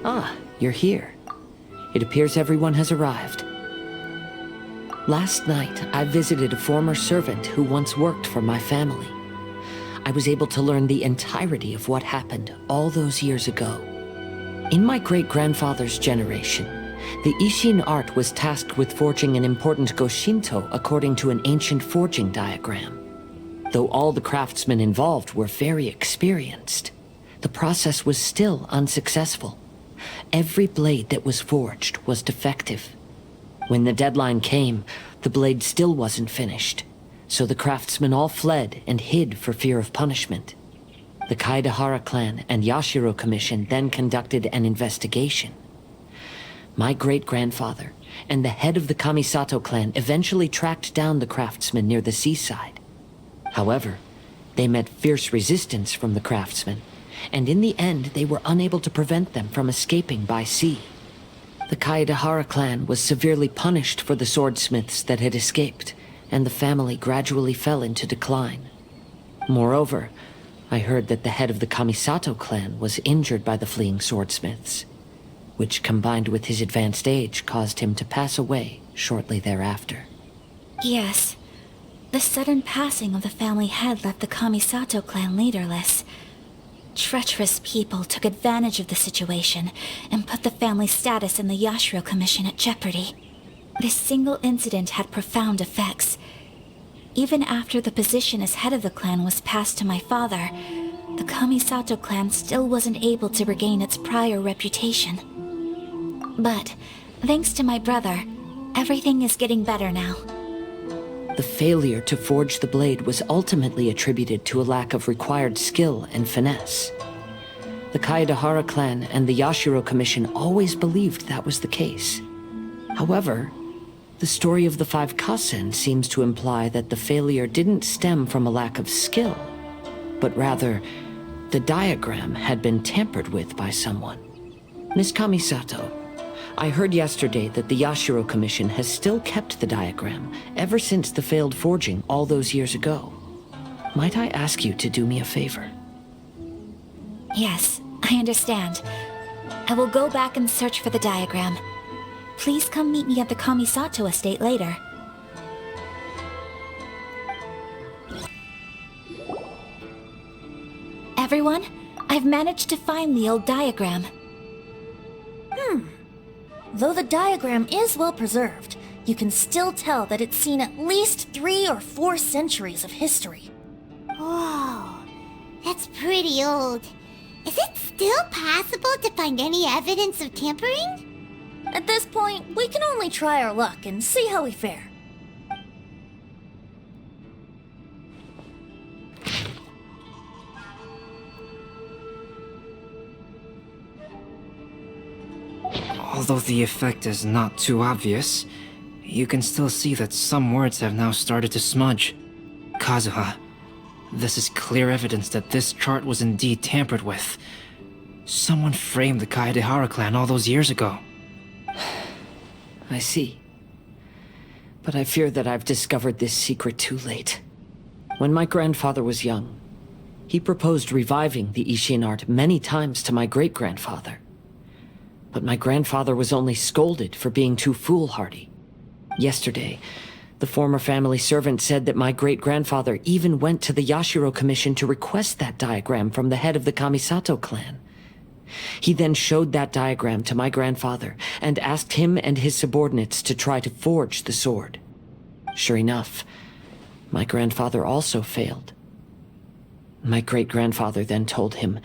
Ah, you're here. It appears everyone has arrived. Last night, I visited a former servant who once worked for my family. I was able to learn the entirety of what happened all those years ago. In my great-grandfather's generation, the Ishin art was tasked with forging an important Goshinto according to an ancient forging diagram. Though all the craftsmen involved were very experienced, the process was still unsuccessful. Every blade that was forged was defective. When the deadline came, the blade still wasn't finished, so the craftsmen all fled and hid for fear of punishment. The Kaedehara clan and Yashiro Commission then conducted an investigation. My great-grandfather and the head of the Kamisato clan eventually tracked down the craftsmen near the seaside. However, they met fierce resistance from the craftsmen, and in the end they were unable to prevent them from escaping by sea. The Kaedehara clan was severely punished for the swordsmiths that had escaped, and the family gradually fell into decline. Moreover, I heard that the head of the Kamisato clan was injured by the fleeing swordsmiths, which combined with his advanced age caused him to pass away shortly thereafter. Yes. The sudden passing of the family head left the Kamisato clan leaderless. Treacherous people took advantage of the situation and put the family's status in the Yashiro Commission at jeopardy. This single incident had profound effects. Even after the position as head of the clan was passed to my father, the Kamisato clan still wasn't able to regain its prior reputation. But, thanks to my brother, everything is getting better now. The failure to forge the blade was ultimately attributed to a lack of required skill and finesse. The Kaedehara clan and the Yashiro Commission always believed that was the case. However, the story of the 5 Kasen seems to imply that the failure didn't stem from a lack of skill, but rather, the diagram had been tampered with by someone. Miss Kamisato, I heard yesterday that the Yashiro Commission has still kept the diagram ever since the failed forging all those years ago. Might I ask you to do me a favor? Yes, I understand. I will go back and search for the diagram. Please come meet me at the Kamisato estate later. Everyone, I've managed to find the old diagram. Though the diagram is well preserved, you can still tell that it's seen at least 3 or 4 centuries of history. Whoa, that's pretty old. Is it still possible to find any evidence of tampering? At this point, we can only try our luck and see how we fare. Although the effect is not too obvious, you can still see that some words have now started to smudge. Kazuha, this is clear evidence that this chart was indeed tampered with. Someone framed the Kaedehara clan all those years ago. I see. But I fear that I've discovered this secret too late. When my grandfather was young, he proposed reviving the Ishin art many times to my great-grandfather. But my grandfather was only scolded for being too foolhardy. Yesterday, the former family servant said that my great-grandfather even went to the Yashiro Commission to request that diagram from the head of the Kamisato clan. He then showed that diagram to my grandfather and asked him and his subordinates to try to forge the sword. Sure enough, my grandfather also failed. My great-grandfather then told him,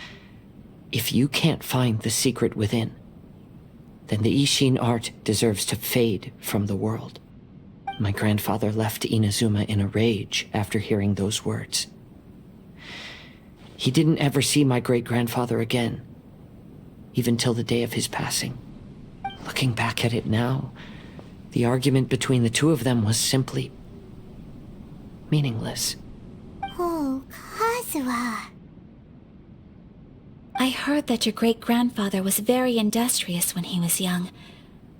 "If you can't find the secret within, then the Ishin art deserves to fade from the world." My grandfather left Inazuma in a rage after hearing those words. He didn't ever see my great-grandfather again, even till the day of his passing. Looking back at it now, the argument between the two of them was simply meaningless. Oh, Kazuha. I heard that your great-grandfather was very industrious when he was young,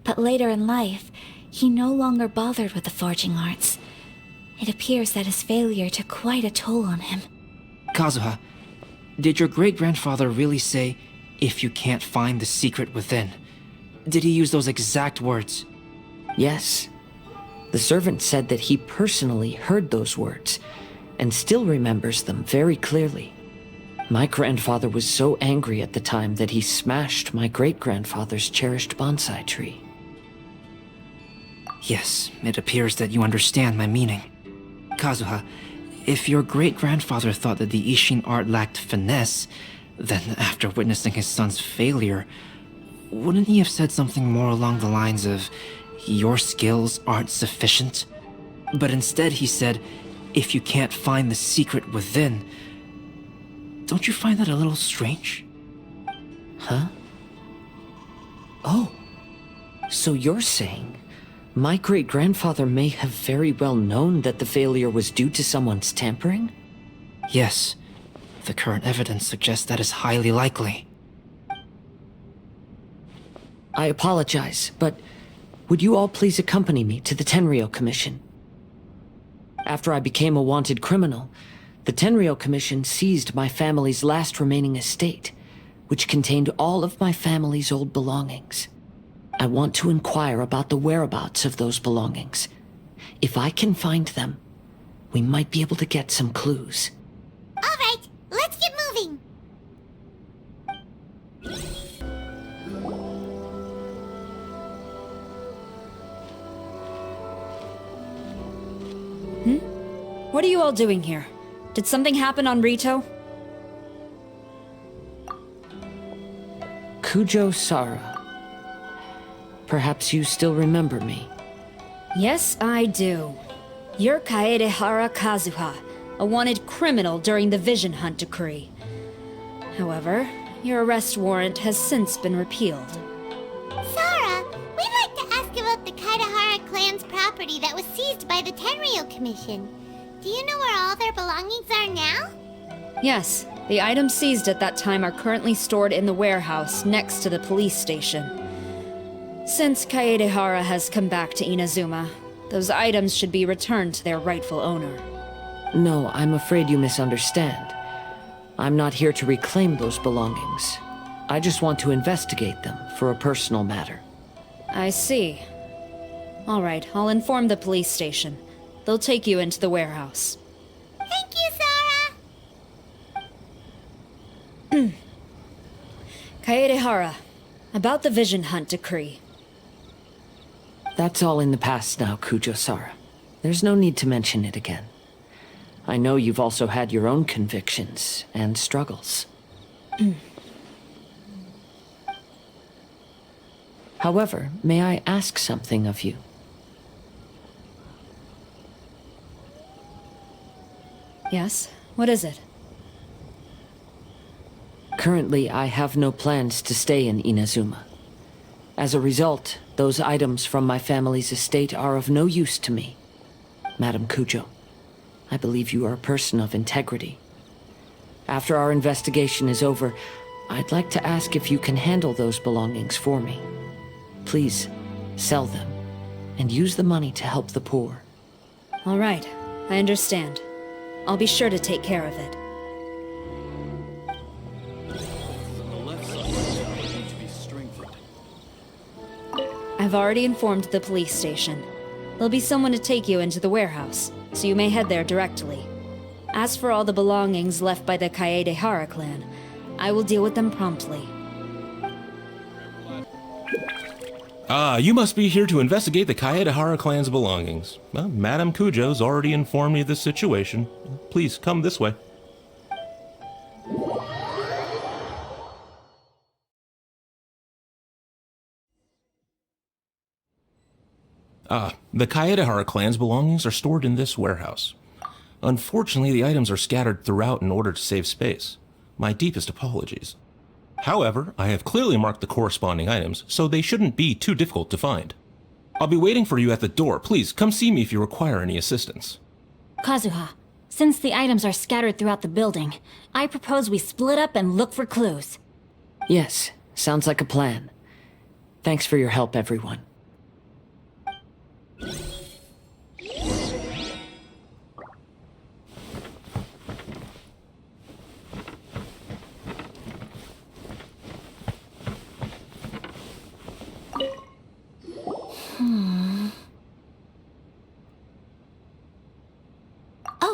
but later in life, he no longer bothered with the forging arts. It appears that his failure took quite a toll on him. Kazuha, did your great-grandfather really say, "If you can't find the secret within"? Did he use those exact words? Yes. The servant said that he personally heard those words, and still remembers them very clearly. My grandfather was so angry at the time that he smashed my great-grandfather's cherished bonsai tree. Yes, it appears that you understand my meaning. Kazuha, if your great-grandfather thought that the Ishin art lacked finesse, then after witnessing his son's failure, wouldn't he have said something more along the lines of, "Your skills aren't sufficient"? But instead he said, "If you can't find the secret within." Don't you find that a little strange? Huh? Oh. So you're saying my great-grandfather may have very well known that the failure was due to someone's tampering? Yes. The current evidence suggests that is highly likely. I apologize, but would you all please accompany me to the Tenryou Commission? After I became a wanted criminal, the Tenryou Commission seized my family's last remaining estate, which contained all of my family's old belongings. I want to inquire about the whereabouts of those belongings. If I can find them, we might be able to get some clues. All right, let's get moving. What are you all doing here? Did something happen on Rito? Kujo Sara. Perhaps you still remember me. Yes, I do. You're Kaedehara Kazuha, a wanted criminal during the Vision Hunt decree. However, your arrest warrant has since been repealed. Sara, we'd like to ask about the Kaedehara clan's property that was seized by the Tenryou Commission. Do you know where all their belongings are now? Yes, the items seized at that time are currently stored in the warehouse next to the police station. Since Kaedehara has come back to Inazuma, those items should be returned to their rightful owner. No, I'm afraid you misunderstand. I'm not here to reclaim those belongings. I just want to investigate them for a personal matter. I see. All right, I'll inform the police station. They'll take you into the warehouse. Thank you, Sara! Kaedehara, about the Vision Hunt decree. That's all in the past now, Kujo-Sara. There's no need to mention it again. I know you've also had your own convictions and struggles. However, may I ask something of you? Yes? What is it? Currently, I have no plans to stay in Inazuma. As a result, those items from my family's estate are of no use to me. Madam Kujo, I believe you are a person of integrity. After our investigation is over, I'd like to ask if you can handle those belongings for me. Please, sell them, and use the money to help the poor. All right, I understand. I'll be sure to take care of it. I've already informed the police station. There'll be someone to take you into the warehouse, so you may head there directly. As for all the belongings left by the Kaedehara clan, I will deal with them promptly. You must be here to investigate the Kaedehara clan's belongings. Well, Madame Kujo's already informed me of the situation. Please, come this way. The Kaedehara clan's belongings are stored in this warehouse. Unfortunately, the items are scattered throughout in order to save space. My deepest apologies. However, I have clearly marked the corresponding items, so they shouldn't be too difficult to find. I'll be waiting for you at the door. Please come see me if you require any assistance. Kazuha, since the items are scattered throughout the building, I propose we split up and look for clues. Yes, sounds like a plan. Thanks for your help, everyone.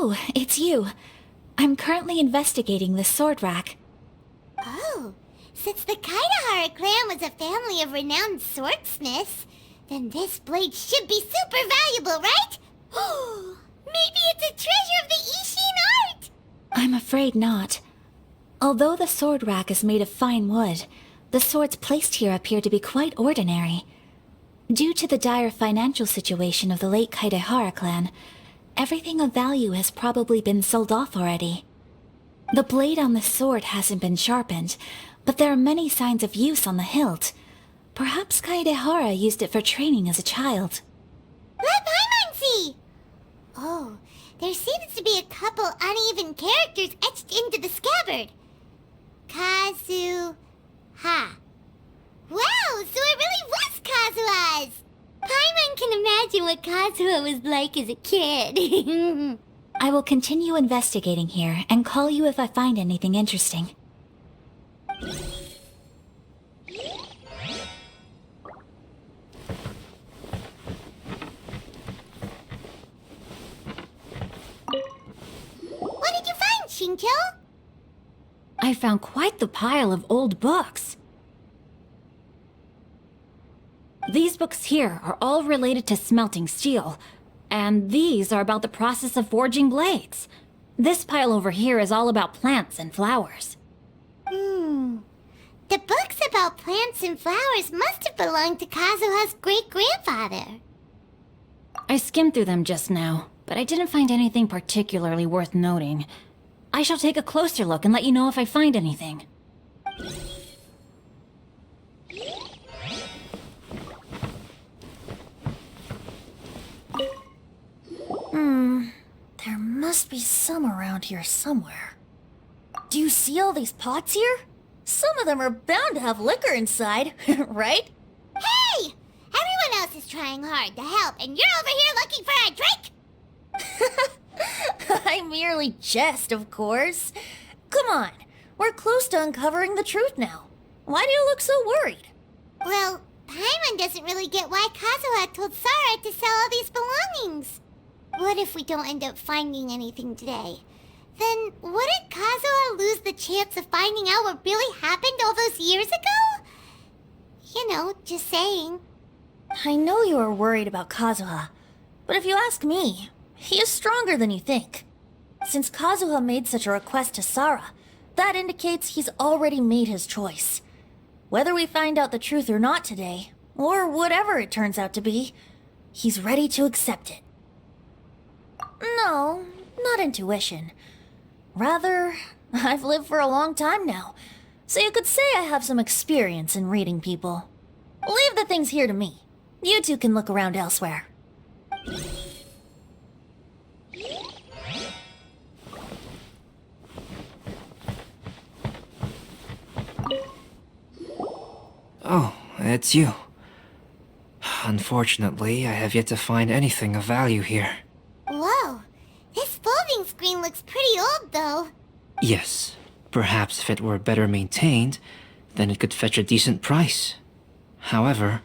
Oh, it's you. I'm currently investigating the sword rack. Oh, since the Kaidahara clan was a family of renowned swordsmiths, then this blade should be super valuable, right? Oh, maybe it's a treasure of the Ishin art! I'm afraid not. Although the sword rack is made of fine wood, the swords placed here appear to be quite ordinary. Due to the dire financial situation of the late Kaidahara clan, everything of value has probably been sold off already. The blade on the sword hasn't been sharpened, but there are many signs of use on the hilt. Perhaps Kaidahara used it for training as a child. Let Paimon see! Oh, there seems to be a couple uneven characters etched into the scabbard. Kazuha. Wow, so it really was Kazuha's! Paimon can imagine what Kazuha was like as a kid. I will continue investigating here and call you if I find anything interesting. What did you find, Shincho? I found quite the pile of old books. These books here are all related to smelting steel, and these are about the process of forging blades. This pile over here is all about plants and flowers. The books about plants and flowers must have belonged to Kazuha's great-grandfather. I skimmed through them just now, but I didn't find anything particularly worth noting. I shall take a closer look and let you know if I find anything. There must be some around here somewhere. Do you see all these pots here? Some of them are bound to have liquor inside, right? Hey! Everyone else is trying hard to help, and you're over here looking for a drink? I merely jest, of course. Come on, we're close to uncovering the truth now. Why do you look so worried? Well, Paimon doesn't really get why Kazuha told Sara to sell all these belongings. What if we don't end up finding anything today? Then wouldn't Kazuha lose the chance of finding out what really happened all those years ago? You know, just saying. I know you are worried about Kazuha, but if you ask me, he is stronger than you think. Since Kazuha made such a request to Sara, that indicates he's already made his choice. Whether we find out the truth or not today, or whatever it turns out to be, he's ready to accept it. No, not intuition. Rather, I've lived for a long time now, so you could say I have some experience in reading people. Leave the things here to me. You two can look around elsewhere. Oh, it's you. Unfortunately, I have yet to find anything of value here. Whoa, this folding screen looks pretty old though. Yes, perhaps if it were better maintained, then it could fetch a decent price. However,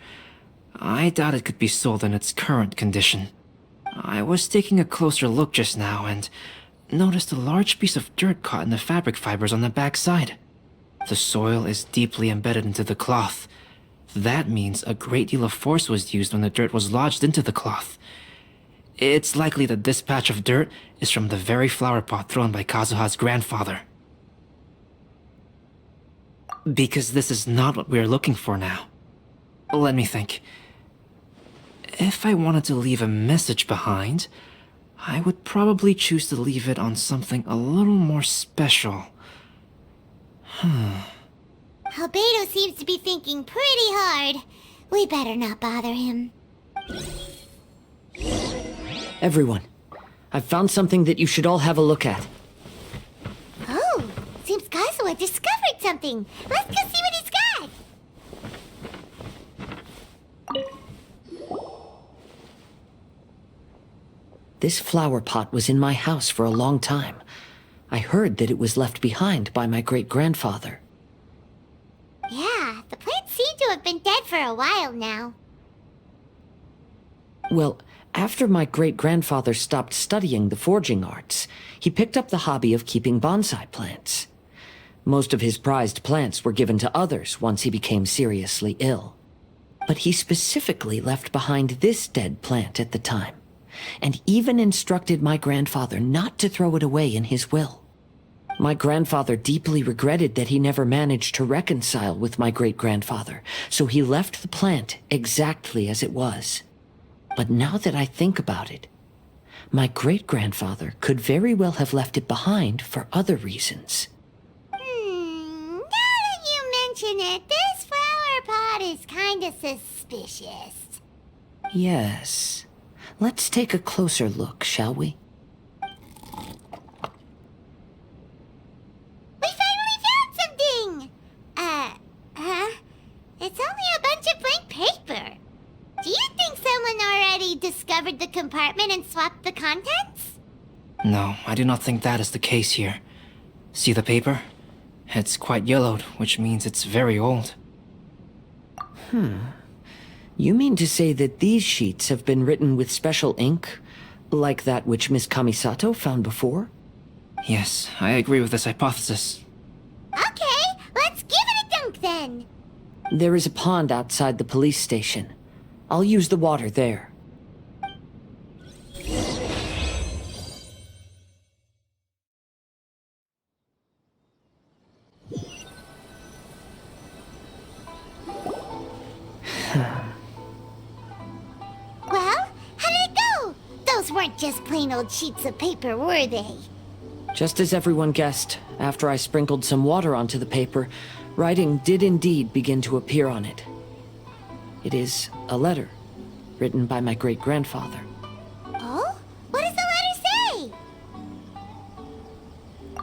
I doubt it could be sold in its current condition. I was taking a closer look just now and noticed a large piece of dirt caught in the fabric fibers on the back side. The soil is deeply embedded into the cloth. That means a great deal of force was used when the dirt was lodged into the cloth. It's likely that this patch of dirt is from the very flower pot thrown by Kazuha's grandfather. Because this is not what we are looking for now. Let me think. If I wanted to leave a message behind, I would probably choose to leave it on something a little more special. Albedo seems to be thinking pretty hard. We better not bother him. Everyone, I've found something that you should all have a look at. Oh, seems Kazuha discovered something. Let's go see what he's got. This flower pot was in my house for a long time. I heard that it was left behind by my great-grandfather. Yeah, the plants seem to have been dead for a while now. Well, after my great-grandfather stopped studying the forging arts, he picked up the hobby of keeping bonsai plants. Most of his prized plants were given to others once he became seriously ill. But he specifically left behind this dead plant at the time, and even instructed my grandfather not to throw it away in his will. My grandfather deeply regretted that he never managed to reconcile with my great-grandfather, so he left the plant exactly as it was. But now that I think about it, my great-grandfather could very well have left it behind for other reasons. Now that you mention it, this flower pot is kinda suspicious. Yes. Let's take a closer look, shall we? We finally found something! It's only a bunch of blank paper. Do you think someone already discovered the compartment and swapped the contents? No, I do not think that is the case here. See the paper? It's quite yellowed, which means it's very old. You mean to say that these sheets have been written with special ink, like that which Miss Kamisato found before? Yes, I agree with this hypothesis. Okay, let's give it a dunk then. There is a pond outside the police station. I'll use the water there. Well, how did it go? Those weren't just plain old sheets of paper, were they? Just as everyone guessed, after I sprinkled some water onto the paper, writing did indeed begin to appear on it. It is a letter, written by my great-grandfather. Oh? What does the letter say?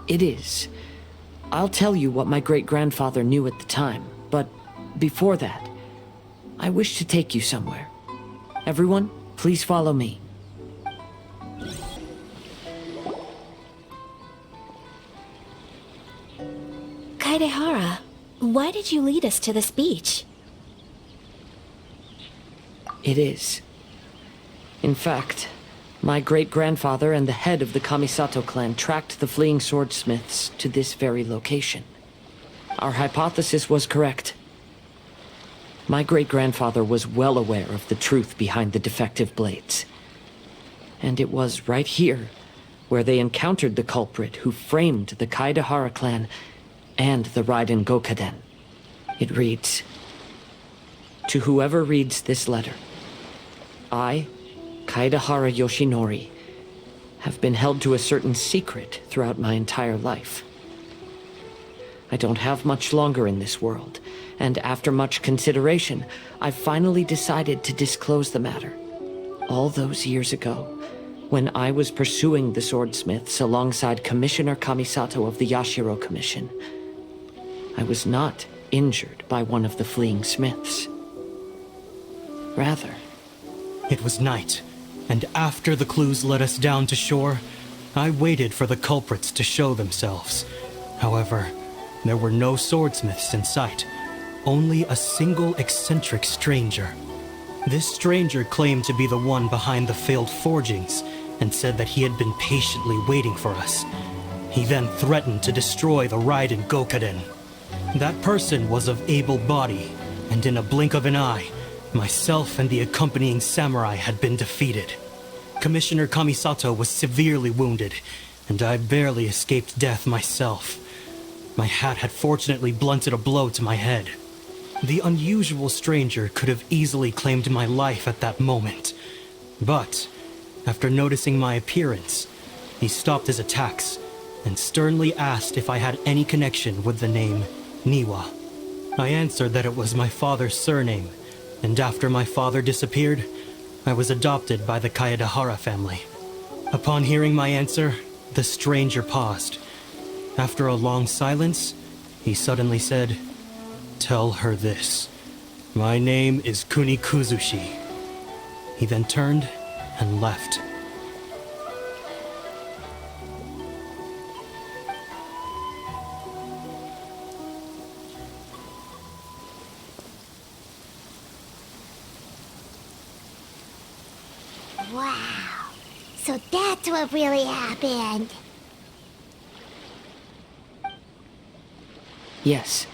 It is. I'll tell you what my great-grandfather knew at the time, but before that, I wish to take you somewhere. Everyone, please follow me. Kaedehara, why did you lead us to this beach? It is. In fact, my great-grandfather and the head of the Kamisato clan tracked the fleeing swordsmiths to this very location. Our hypothesis was correct. My great-grandfather was well aware of the truth behind the defective blades. And it was right here where they encountered the culprit who framed the Kaedehara clan and the Raiden Gokuden. It reads, "To whoever reads this letter, I, Kaedehara Yoshinori, have been held to a certain secret throughout my entire life. I don't have much longer in this world, and after much consideration, I finally decided to disclose the matter. All those years ago, when I was pursuing the swordsmiths alongside Commissioner Kamisato of the Yashiro Commission, I was not injured by one of the fleeing smiths. Rather, It was night, and after the clues led us down to shore, I waited for the culprits to show themselves. However, there were no swordsmiths in sight, only a single eccentric stranger. This stranger claimed to be the one behind the failed forgings, and said that he had been patiently waiting for us. He then threatened to destroy the Raiden Gokuden. That person was of able body, and in a blink of an eye, myself and the accompanying samurai had been defeated. Commissioner Kamisato was severely wounded, and I barely escaped death myself. My hat had fortunately blunted a blow to my head. The unusual stranger could have easily claimed my life at that moment. But, after noticing my appearance, he stopped his attacks and sternly asked if I had any connection with the name Niwa. I answered that it was my father's surname, and after my father disappeared, I was adopted by the Kaedehara family. Upon hearing my answer, the stranger paused. After a long silence, he suddenly said, "Tell her this. My name is Kunikuzushi." He then turned and left. Wow. So that's what really happened. Yes.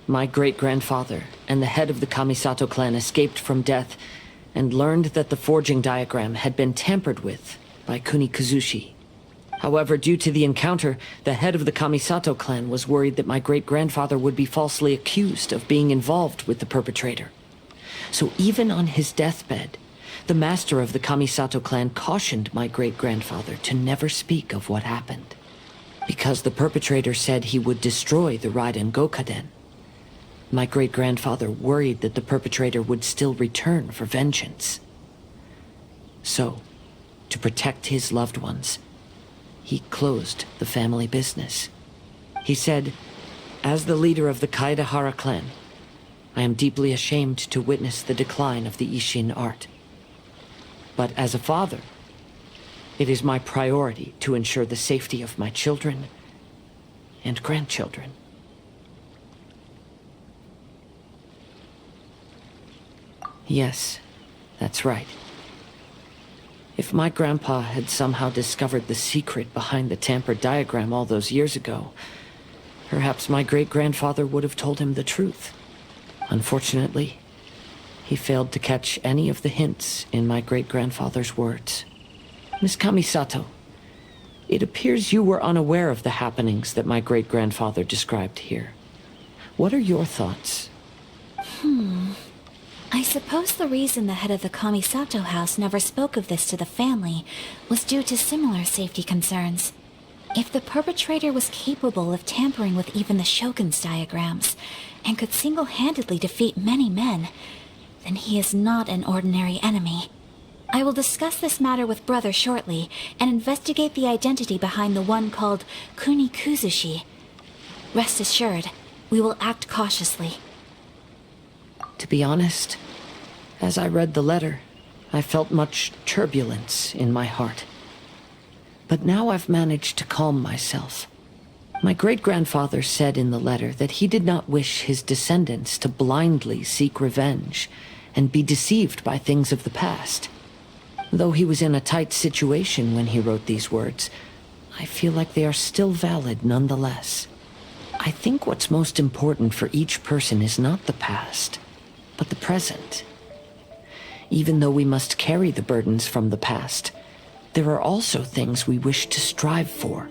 My great-grandfather and the head of the Kamisato clan escaped from death and learned that the forging diagram had been tampered with by Kunikuzushi. However, due to the encounter, the head of the Kamisato clan was worried that my great-grandfather would be falsely accused of being involved with the perpetrator. So even on his deathbed, the master of the Kamisato clan cautioned my great-grandfather to never speak of what happened, because the perpetrator said he would destroy the Raiden Gokuden. My great-grandfather worried that the perpetrator would still return for vengeance. So, to protect his loved ones, he closed the family business. He said, "As the leader of the Kaedehara clan, I am deeply ashamed to witness the decline of the Ishin art. But as a father, it is my priority to ensure the safety of my children and grandchildren." Yes, that's right. If my grandpa had somehow discovered the secret behind the tampered diagram all those years ago, perhaps my great-grandfather would have told him the truth. Unfortunately, he failed to catch any of the hints in my great-grandfather's words. Miss Kamisato, it appears you were unaware of the happenings that my great-grandfather described here. What are your thoughts? I suppose the reason the head of the Kamisato house never spoke of this to the family was due to similar safety concerns. If the perpetrator was capable of tampering with even the Shogun's diagrams, and could single-handedly defeat many men, then he is not an ordinary enemy. I will discuss this matter with Brother shortly, and investigate the identity behind the one called Kunikuzushi. Rest assured, we will act cautiously. To be honest, as I read the letter, I felt much turbulence in my heart. But now I've managed to calm myself. My great-grandfather said in the letter that he did not wish his descendants to blindly seek revenge and be deceived by things of the past. Though he was in a tight situation when he wrote these words, I feel like they are still valid nonetheless. I think what's most important for each person is not the past, but the present. Even though we must carry the burdens from the past, there are also things we wish to strive for.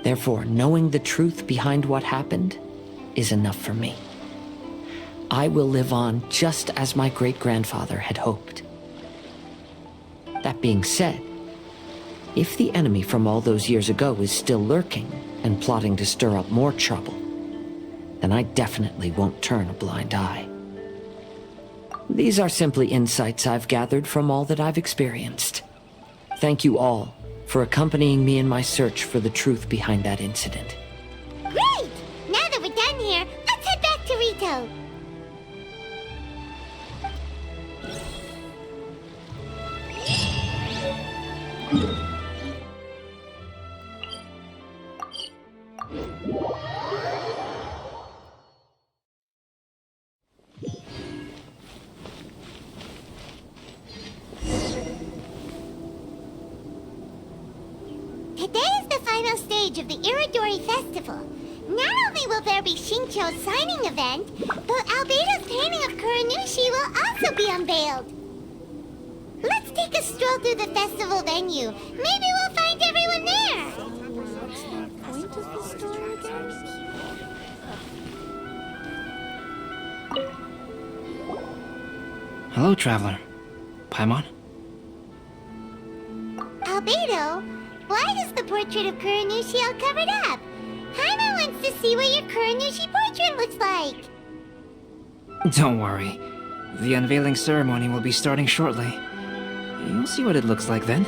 Therefore, knowing the truth behind what happened is enough for me. I will live on just as my great-grandfather had hoped. That being said, if the enemy from all those years ago is still lurking and plotting to stir up more trouble, then I definitely won't turn a blind eye. These are simply insights I've gathered from all that I've experienced. Thank you all for accompanying me in my search for the truth behind that incident. Great! Now that we're done here, let's head back to Rito. Today is the final stage of the Iridori Festival. Not only will there be Shincho's signing event, but Albedo's painting of Kuranushi will also be unveiled. Let's take a stroll through the festival venue. Maybe we'll find everyone there. Hello, traveler. Paimon? Albedo, why is the portrait of Kuranushi all covered up? Paimon wants to see what your Kuranushi portrait looks like. Don't worry. The unveiling ceremony will be starting shortly. You'll see what it looks like then.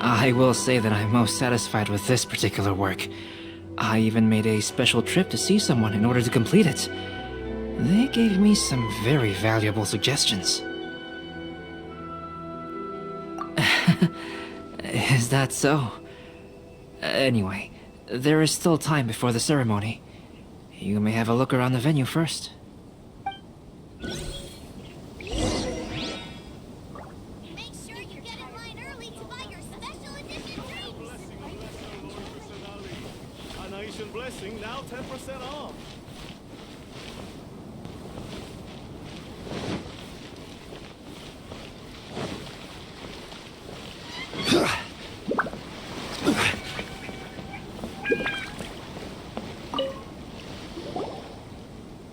I will say that I'm most satisfied with this particular work. I even made a special trip to see someone in order to complete it. They gave me some very valuable suggestions. Is that so? Anyway, there is still time before the ceremony. You may have a look around the venue first. Make sure you get in line early to buy your special edition drinks. Carnation Blessing now 10% off.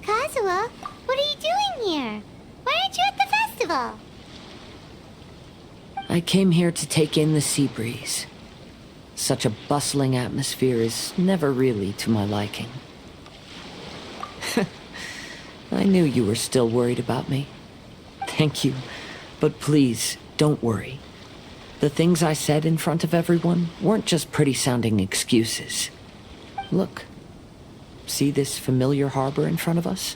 Kazuha, what are you doing here? Why aren't you at the festival? I came here to take in the sea breeze. Such a bustling atmosphere is never really to my liking. I knew you were still worried about me. Thank you, but please, don't worry. The things I said in front of everyone weren't just pretty-sounding excuses. Look. See this familiar harbor in front of us?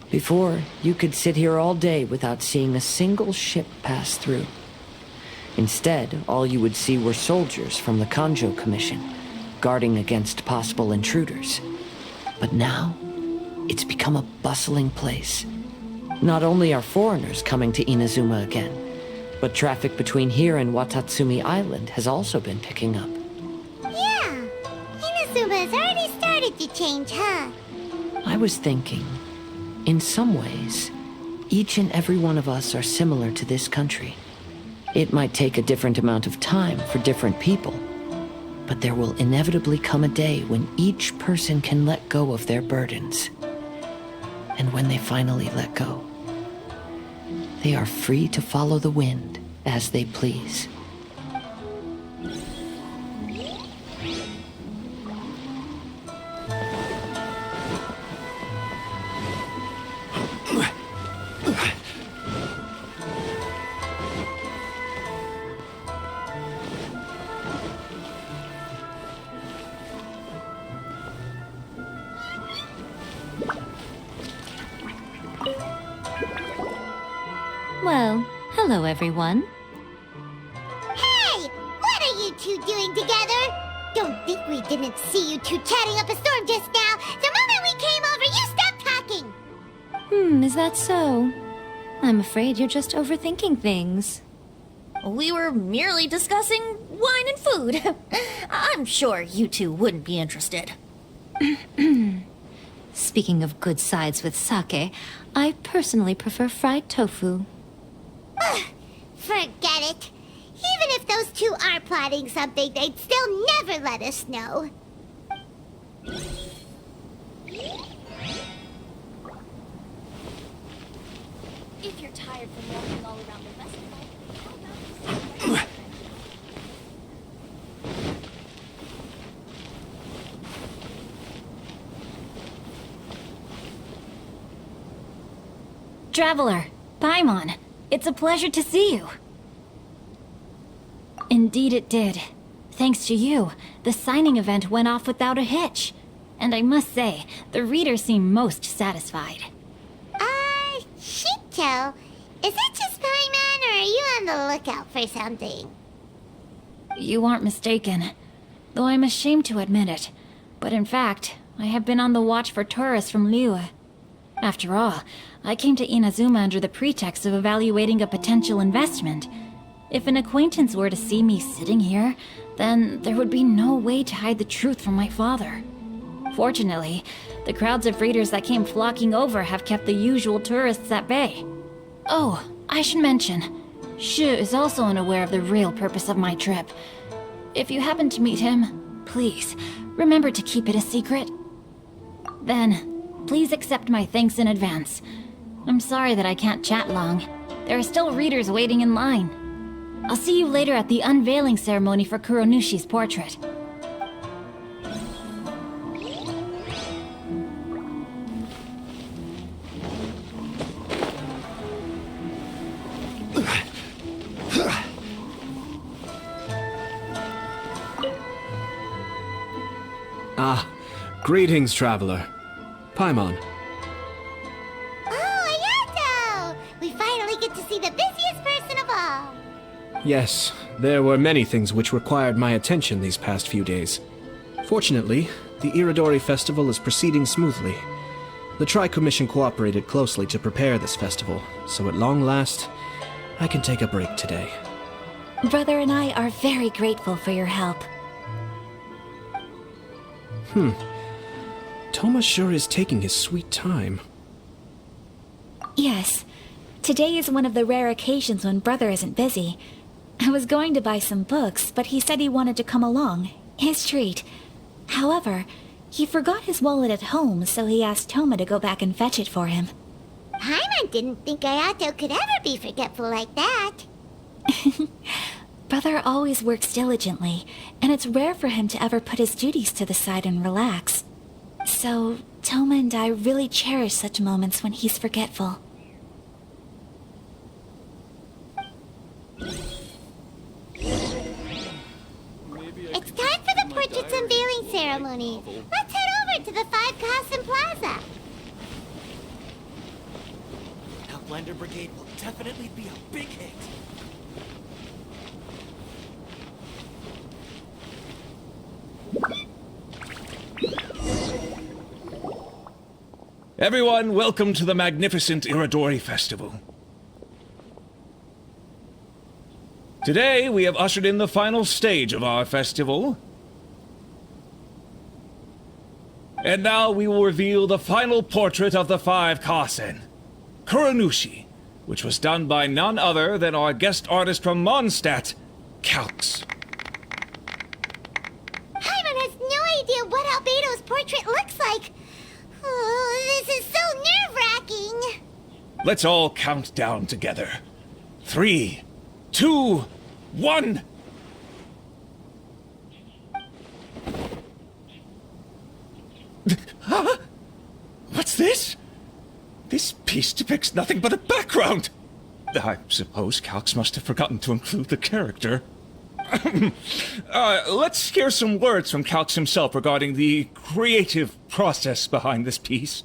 Before, you could sit here all day without seeing a single ship pass through. Instead, all you would see were soldiers from the Kanjo Commission, guarding against possible intruders. But now, it's become a bustling place. Not only are foreigners coming to Inazuma again, but traffic between here and Watatsumi Island has also been picking up. Yeah, Inazuma has already started to change, huh? I was thinking, in some ways, each and every one of us are similar to this country. It might take a different amount of time for different people, but there will inevitably come a day when each person can let go of their burdens. And when they finally let go, they are free to follow the wind as they please. Well, hello everyone. Hey! What are you two doing together? Don't think we didn't see you two chatting up a storm just now. The moment we came over, you stopped talking! Is that so? I'm afraid you're just overthinking things. We were merely discussing wine and food. I'm sure you two wouldn't be interested. Speaking of good sides with sake, I personally prefer fried tofu. Forget it. Even if those two are plotting something, they'd still never let us know. If you're tired from walking all around the festival, how about Traveler, Paimon, it's a pleasure to see you. Indeed it did. Thanks to you, the signing event went off without a hitch. And I must say, the readers seem most satisfied. Shito, is it just Paimon, or are you on the lookout for something? You aren't mistaken, though I'm ashamed to admit it. But in fact, I have been on the watch for tourists from Liyue. After all, I came to Inazuma under the pretext of evaluating a potential investment. If an acquaintance were to see me sitting here, then there would be no way to hide the truth from my father. Fortunately, the crowds of readers that came flocking over have kept the usual tourists at bay. Oh, I should mention, Shu is also unaware of the real purpose of my trip. If you happen to meet him, please, remember to keep it a secret. Then, please accept my thanks in advance. I'm sorry that I can't chat long. There are still readers waiting in line. I'll see you later at the unveiling ceremony for Kuronushi's portrait. Greetings, traveler. Paimon. Oh, Ayato! We finally get to see the busiest person of all. Yes, there were many things which required my attention these past few days. Fortunately, the Iridori Festival is proceeding smoothly. The Tri-Commission cooperated closely to prepare this festival, so at long last, I can take a break today. Brother and I are very grateful for your help. Toma sure is taking his sweet time. Yes. Today is one of the rare occasions when Brother isn't busy. I was going to buy some books, but he said he wanted to come along. His treat. However, he forgot his wallet at home, so he asked Toma to go back and fetch it for him. Paimon didn't think Ayato could ever be forgetful like that. Brother always works diligently, and it's rare for him to ever put his duties to the side and relax. So, Toma and I really cherish such moments when he's forgetful. It's time for the portrait's unveiling ceremony. Let's head over to the Five Kasen Plaza. Outlander Brigade will definitely be a big hit. Everyone, welcome to the magnificent Iridori Festival. Today, we have ushered in the final stage of our festival. And now we will reveal the final portrait of the Five Kasen, Kuronushi, which was done by none other than our guest artist from Mondstadt, Calx. Paimon has no idea what Albedo's portrait looks like. Oh, this is so nerve-wracking. Let's all count down together. 3, 2, 1. Huh? What's this? This piece depicts nothing but a background. I suppose Calx must have forgotten to include the character. Let's hear some words from Calx himself regarding the creative process behind this piece.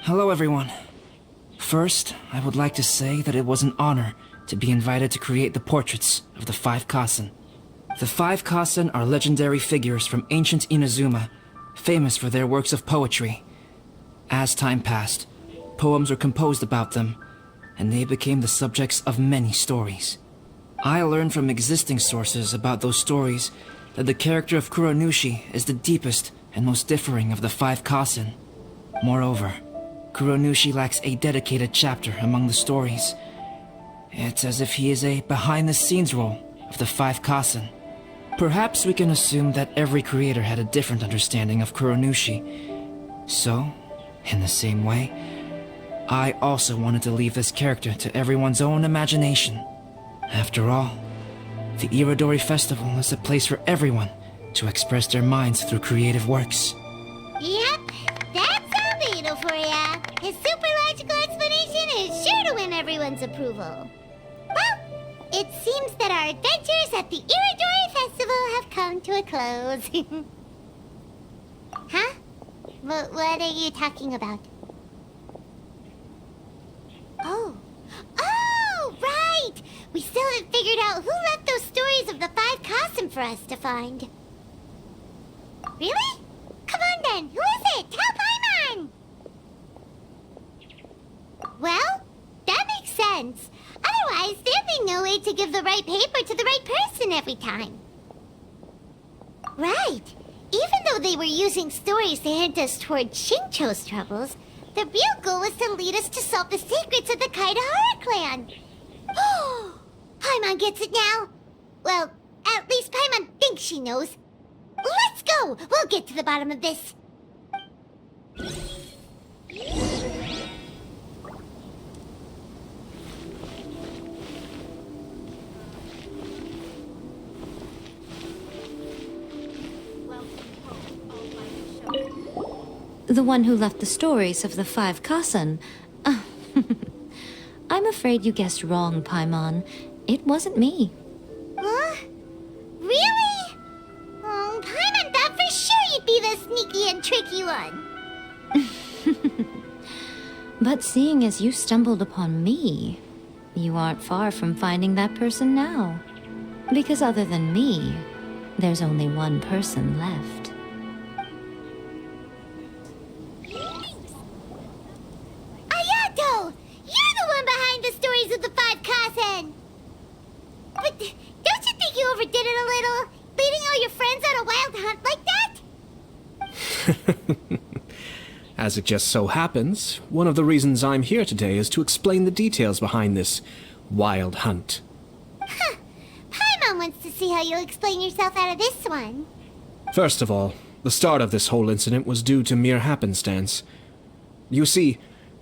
Hello, everyone. First, I would like to say that it was an honor to be invited to create the portraits of the Five Kasen. The Five Kasen are legendary figures from ancient Inazuma, famous for their works of poetry. As time passed, poems were composed about them, and they became the subjects of many stories. I learned from existing sources about those stories that the character of Kuronushi is the deepest and most differing of the Five Kasen. Moreover, Kuronushi lacks a dedicated chapter among the stories. It's as if he is a behind-the-scenes role of the Five Kasen. Perhaps we can assume that every creator had a different understanding of Kuronushi. So, in the same way, I also wanted to leave this character to everyone's own imagination. After all, the Iridori Festival is a place for everyone to express their minds through creative works. Yep, that's Albedo for ya. His super logical explanation is sure to win everyone's approval. Well, it seems that our adventures at the Iridori Festival have come to a close. Huh? What are you talking about? Oh, right! We still haven't figured out who left those stories of the Five Kasen for us to find. Really? Come on then, who is it? Tell Paimon! Well, that makes sense. Otherwise, there'd be no way to give the right paper to the right person every time. Right. Even though they were using stories to hint us toward Shincho's troubles, the real goal was to lead us to solve the secrets of the Kaidahara clan. Oh, Paimon gets it now. Well, at least Paimon thinks she knows. Let's go! We'll get to the bottom of this. The one who left the stories of the five Kasen. I'm afraid you guessed wrong, Paimon. It wasn't me. Huh? Really? Oh, Paimon thought for sure you'd be the sneaky and tricky one. But seeing as you stumbled upon me, you aren't far from finding that person now. Because other than me, there's only one person left. Ayato! You're the one behind the stories of the five Kasen! But don't you think you overdid it a little? Leading all your friends on a wild hunt like that? As it just so happens, one of the reasons I'm here today is to explain the details behind this wild hunt. Huh. Paimon wants to see how you'll explain yourself out of this one. First of all, the start of this whole incident was due to mere happenstance. You see,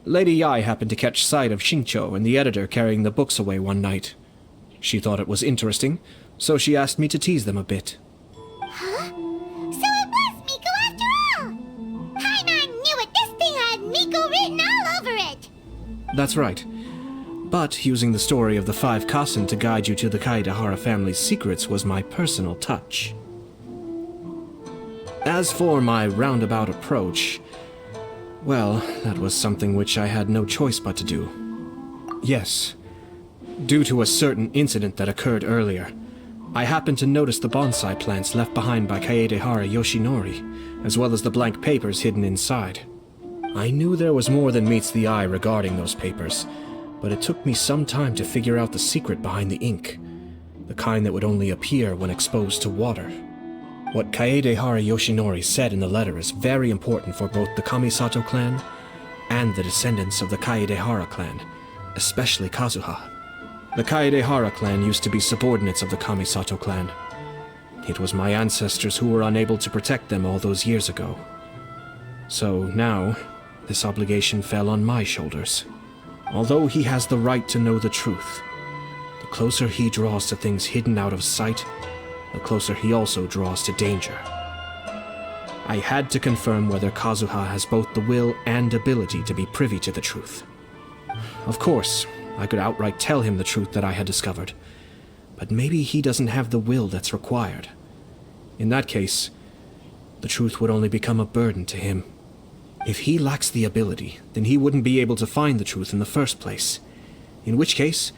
Lady Yai happened to catch sight of Shincho and the editor carrying the books away one night. She thought it was interesting, so she asked me to tease them a bit. Huh? So it was Miko after all! Paimon knew it! This thing had Miko written all over it! That's right. But using the story of the five Kasen to guide you to the Kaedehara family's secrets was my personal touch. As for my roundabout approach, well, that was something which I had no choice but to do. Yes, due to a certain incident that occurred earlier, I happened to notice the bonsai plants left behind by Kaedehara Yoshinori, as well as the blank papers hidden inside. I knew there was more than meets the eye regarding those papers, but it took me some time to figure out the secret behind the ink, the kind that would only appear when exposed to water. What Kaedehara Yoshinori said in the letter is very important for both the Kamisato clan and the descendants of the Kaedehara clan, especially Kazuha. The Kaedehara clan used to be subordinates of the Kamisato clan. It was my ancestors who were unable to protect them all those years ago. So now, this obligation fell on my shoulders. Although he has the right to know the truth, the closer he draws to things hidden out of sight, the closer he also draws to danger. I had to confirm whether Kazuha has both the will and ability to be privy to the truth. Of course, I could outright tell him the truth that I had discovered, but maybe he doesn't have the will that's required. In that case, the truth would only become a burden to him. If he lacks the ability, then he wouldn't be able to find the truth in the first place, in which case,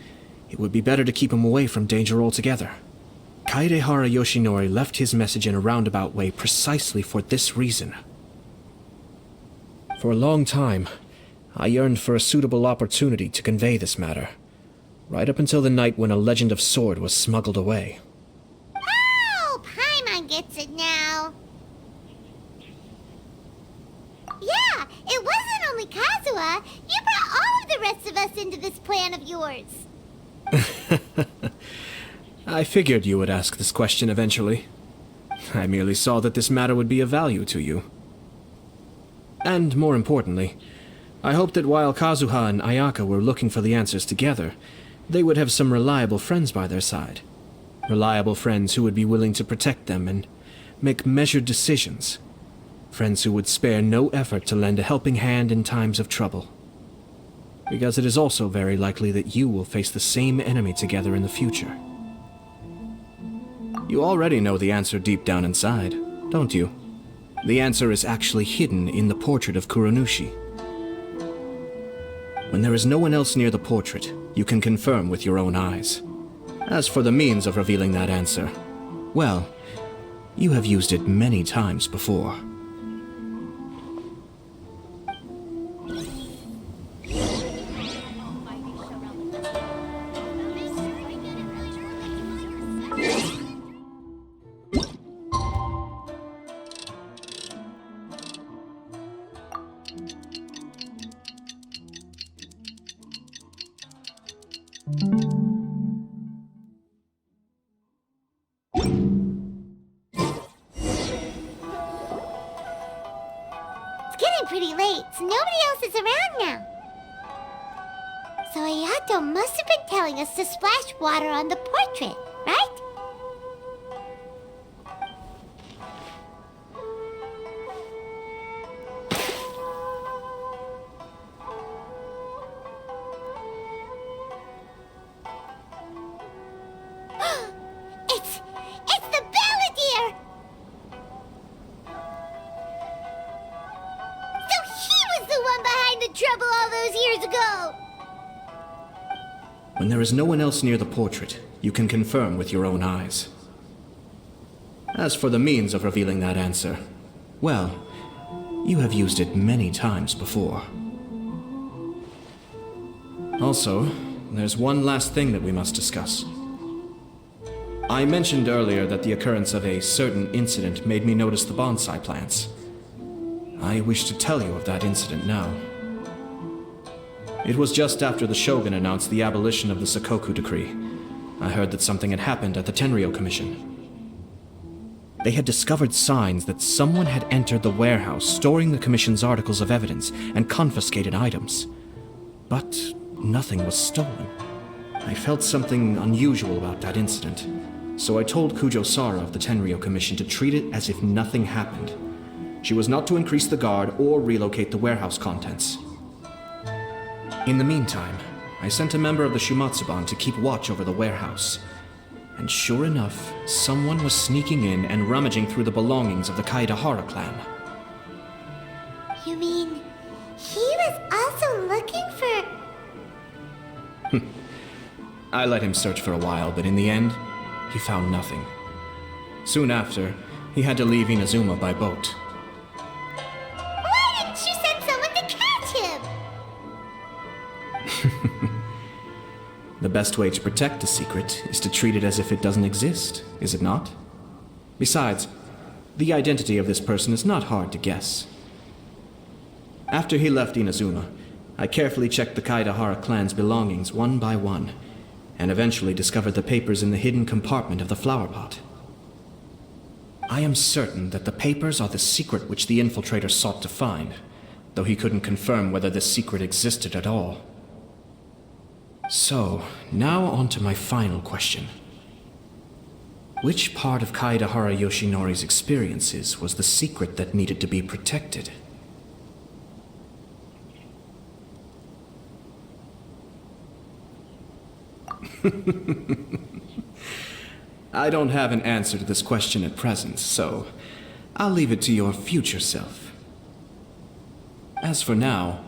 it would be better to keep him away from danger altogether. Kaedehara Yoshinori left his message in a roundabout way precisely for this reason. For a long time, I yearned for a suitable opportunity to convey this matter, right up until the night when a legend of sword was smuggled away. Oh, Paimon gets it now. Yeah, it wasn't only Kazuha. You brought all of the rest of us into this plan of yours. I figured you would ask this question eventually. I merely saw that this matter would be of value to you. And more importantly, I hoped that while Kazuha and Ayaka were looking for the answers together, they would have some reliable friends by their side. Reliable friends who would be willing to protect them and make measured decisions. Friends who would spare no effort to lend a helping hand in times of trouble. Because it is also very likely that you will face the same enemy together in the future. You already know the answer deep down inside, don't you? The answer is actually hidden in the portrait of Kuronushi. When there is no one else near the portrait, you can confirm with your own eyes. As for the means of revealing that answer, well, you have used it many times before. It's getting pretty late, so nobody else is around now. So Ayato must have been telling us to splash water on the portrait, right? When there is no one else near the portrait, you can confirm with your own eyes. As for the means of revealing that answer, well, you have used it many times before. Also, there's one last thing that we must discuss. I mentioned earlier that the occurrence of a certain incident made me notice the bonsai plants. I wish to tell you of that incident now. It was just after the Shogun announced the abolition of the Sakoku decree. I heard that something had happened at the Tenryou Commission. They had discovered signs that someone had entered the warehouse storing the Commission's articles of evidence and confiscated items. But nothing was stolen. I felt something unusual about that incident, so I told Kujo Sara of the Tenryou Commission to treat it as if nothing happened. She was not to increase the guard or relocate the warehouse contents. In the meantime, I sent a member of the Shumatsuban to keep watch over the warehouse. And sure enough, someone was sneaking in and rummaging through the belongings of the Kaedahara clan. You mean he was also looking for... I let him search for a while, but in the end, he found nothing. Soon after, he had to leave Inazuma by boat. Why didn't you send someone to catch him? The best way to protect a secret is to treat it as if it doesn't exist, is it not? Besides, the identity of this person is not hard to guess. After he left Inazuma, I carefully checked the Kaedahara clan's belongings one by one, and eventually discovered the papers in the hidden compartment of the flower pot. I am certain that the papers are the secret which the infiltrator sought to find, though he couldn't confirm whether this secret existed at all. So, now on to my final question. Which part of Kaedahara Yoshinori's experiences was the secret that needed to be protected? I don't have an answer to this question at present, so I'll leave it to your future self. As for now,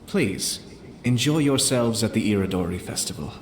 please, enjoy yourselves at the Iridori Festival.